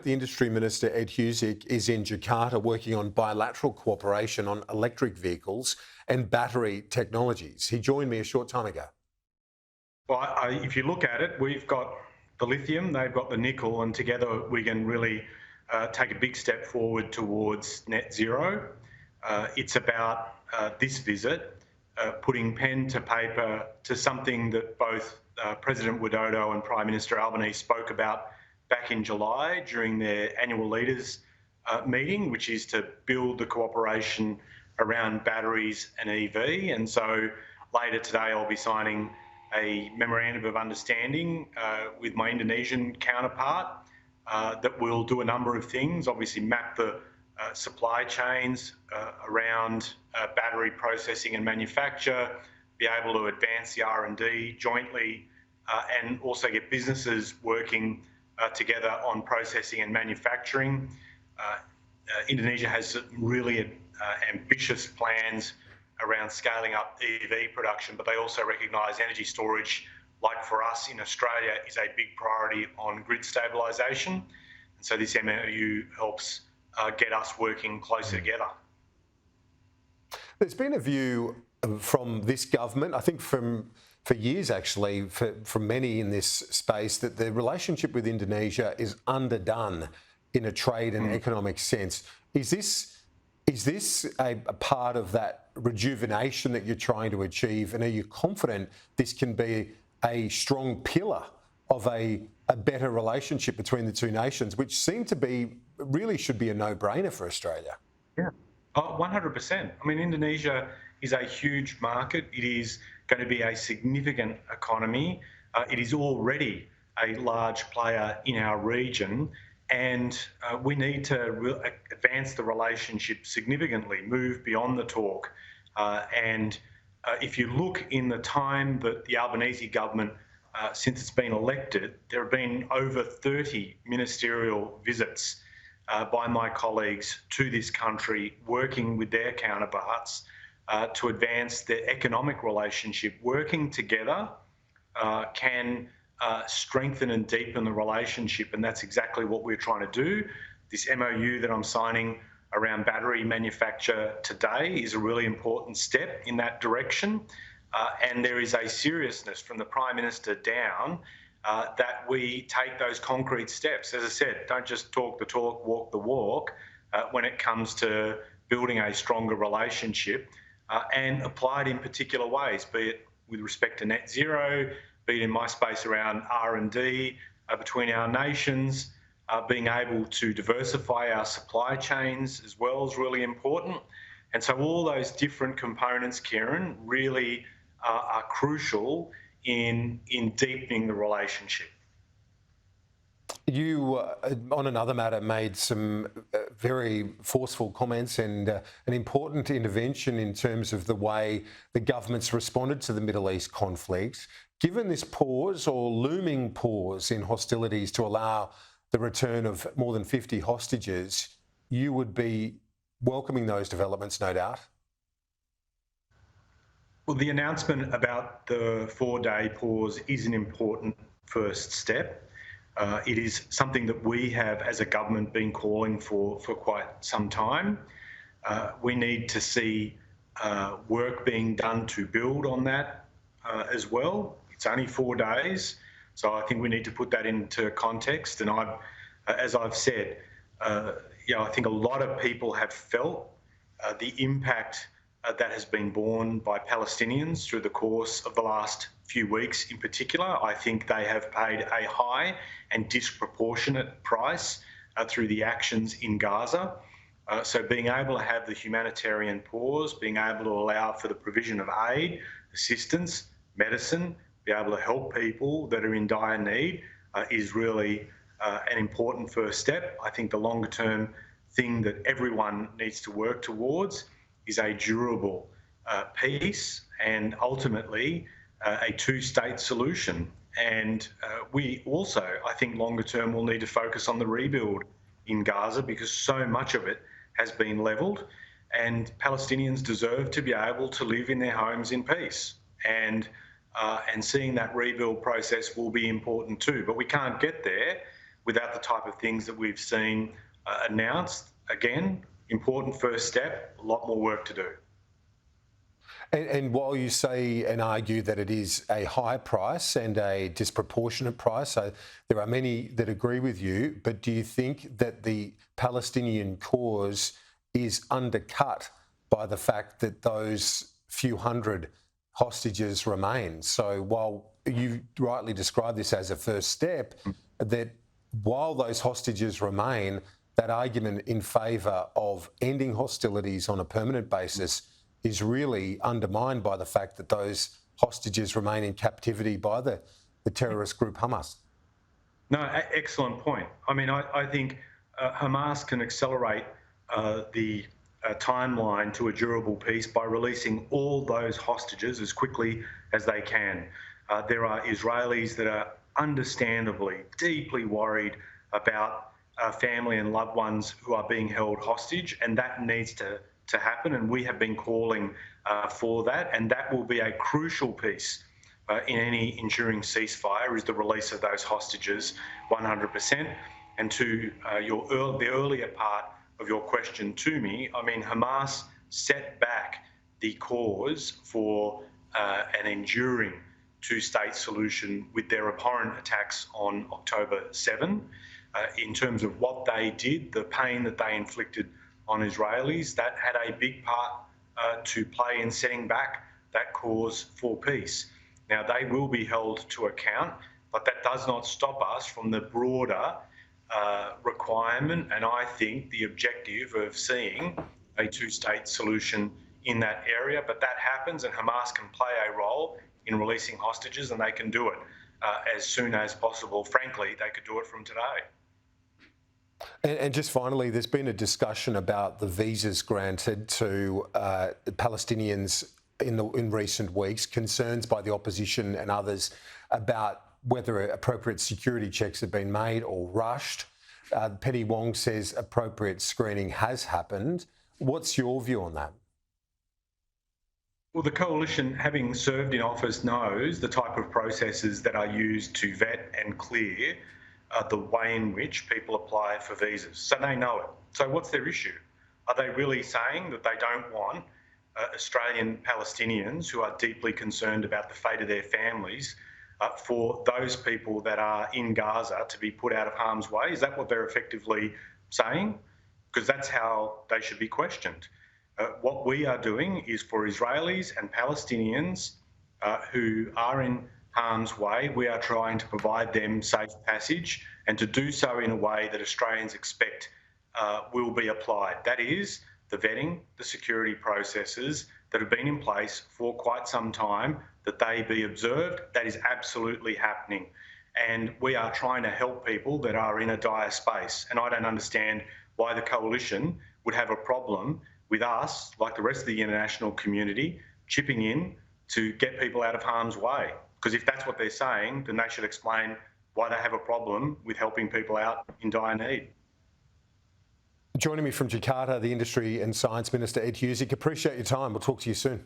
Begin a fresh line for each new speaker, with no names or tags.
The Industry Minister Ed Husic is in Jakarta working on bilateral cooperation on electric vehicles and battery technologies. He joined me a short time ago.
Well, if you look at it, we've got the lithium, they've got the nickel, and together we can really take a big step forward towards net zero. It's about this visit putting pen to paper to something that both President Widodo and Prime Minister Albanese spoke about back in July during their annual leaders meeting, which is to build the cooperation around batteries and EV. And so later today I'll be signing a memorandum of understanding with my Indonesian counterpart that will do a number of things, obviously map the supply chains around battery processing and manufacture, be able to advance the R&D jointly, and also get businesses working together on processing and manufacturing. Indonesia has some really ambitious plans around scaling up EV production, but they also recognise energy storage, like for us in Australia, is a big priority on grid stabilisation. And so this MOU helps get us working closer together.
There's been a view from this government, I think for years actually, from many in this space, that the relationship with Indonesia is underdone in a trade and economic sense. Is this a part of that rejuvenation that you're trying to achieve, and are you confident this can be a strong pillar of a better relationship between the two nations, which seem to be, really should be a no-brainer for Australia?
Yeah, 100%. I mean, Indonesia is a huge market. It is going to be a significant economy. It is already a large player in our region, and we need to advance the relationship significantly, move beyond the talk. And if you look in the time that the Albanese government, since it's been elected, there have been over 30 ministerial visits by my colleagues to this country, working with their counterparts to advance their economic relationship. Working together can strengthen and deepen the relationship, and that's exactly what we're trying to do. This MOU that I'm signing around battery manufacture today is a really important step in that direction, and there is a seriousness from the Prime Minister down that we take those concrete steps. As I said, don't just talk the talk, walk the walk when it comes to building a stronger relationship, and apply it in particular ways, be it with respect to net zero, be it in my space around R&D between our nations. Being able to diversify our supply chains as well is really important. And so all those different components, Kieran, really are crucial in deepening the relationship.
You, on another matter, made some very forceful comments and an important intervention in terms of the way the government's responded to the Middle East conflict. Given this pause or looming pause in hostilities to allow the return of more than 50 hostages, you would be welcoming those developments, no doubt?
Well, the announcement about the 4-day pause is an important first step. It is something that we have, as a government, been calling for quite some time. We need to see work being done to build on that as well. It's only 4 days, so I think we need to put that into context. And as I've said, I think a lot of people have felt the impact that has been borne by Palestinians through the course of the last few weeks in particular. I think they have paid a high and disproportionate price through the actions in Gaza. So being able to have the humanitarian pause, being able to allow for the provision of aid, assistance, medicine, be able to help people that are in dire need is really an important first step. I think the longer term thing that everyone needs to work towards is a durable peace and ultimately a two-state solution. And we also, I think longer term, will need to focus on the rebuild in Gaza, because so much of it has been levelled, and Palestinians deserve to be able to live in their homes in peace. And seeing that rebuild process will be important too. But we can't get there without the type of things that we've seen announced. Again, important first step, a lot more work to do.
And while you say and argue that it is a high price and a disproportionate price, so there are many that agree with you, but do you think that the Palestinian cause is undercut by the fact that those few hundred hostages remain? So while you rightly describe this as a first step, that while those hostages remain, that argument in favour of ending hostilities on a permanent basis is really undermined by the fact that those hostages remain in captivity by the terrorist group Hamas.
No, excellent point. I mean, I think Hamas can accelerate the timeline to a durable peace by releasing all those hostages as quickly as they can. There are Israelis that are understandably deeply worried about family and loved ones who are being held hostage, and that needs to happen, and we have been calling for that, and that will be a crucial piece in any enduring ceasefire, is the release of those hostages 100%. And to the earlier part of your question to me, I mean, Hamas set back the cause for an enduring two-state solution with their abhorrent attacks on October 7. In terms of what they did, the pain that they inflicted on Israelis, that had a big part to play in setting back that cause for peace. Now, they will be held to account, but that does not stop us from the broader requirement and I think the objective of seeing a two-state solution in that area. But that happens, and Hamas can play a role in releasing hostages, and they can do it as soon as possible. Frankly, they could do it from today.
And just finally, there's been a discussion about the visas granted to Palestinians in recent weeks, concerns by the opposition and others about whether appropriate security checks have been made or rushed. Penny Wong says appropriate screening has happened. What's your view on that?
Well, the coalition, having served in office, knows the type of processes that are used to vet and clear the way in which people apply for visas. So they know it. So what's their issue? Are they really saying that they don't want Australian Palestinians who are deeply concerned about the fate of their families for those people that are in Gaza to be put out of harm's way? Is that what they're effectively saying? Because that's how they should be questioned. What we are doing is for Israelis and Palestinians who are in harm's way, we are trying to provide them safe passage, and to do so in a way that Australians expect will be applied. That is, the vetting, the security processes that have been in place for quite some time, that they be observed. That is absolutely happening. And we are trying to help people that are in a dire space. And I don't understand why the coalition would have a problem with us, like the rest of the international community, chipping in to get people out of harm's way. Because if that's what they're saying, then they should explain why they have a problem with helping people out in dire need.
Joining me from Jakarta, the Industry and Science Minister Ed Husic. Appreciate your time. We'll talk to you soon.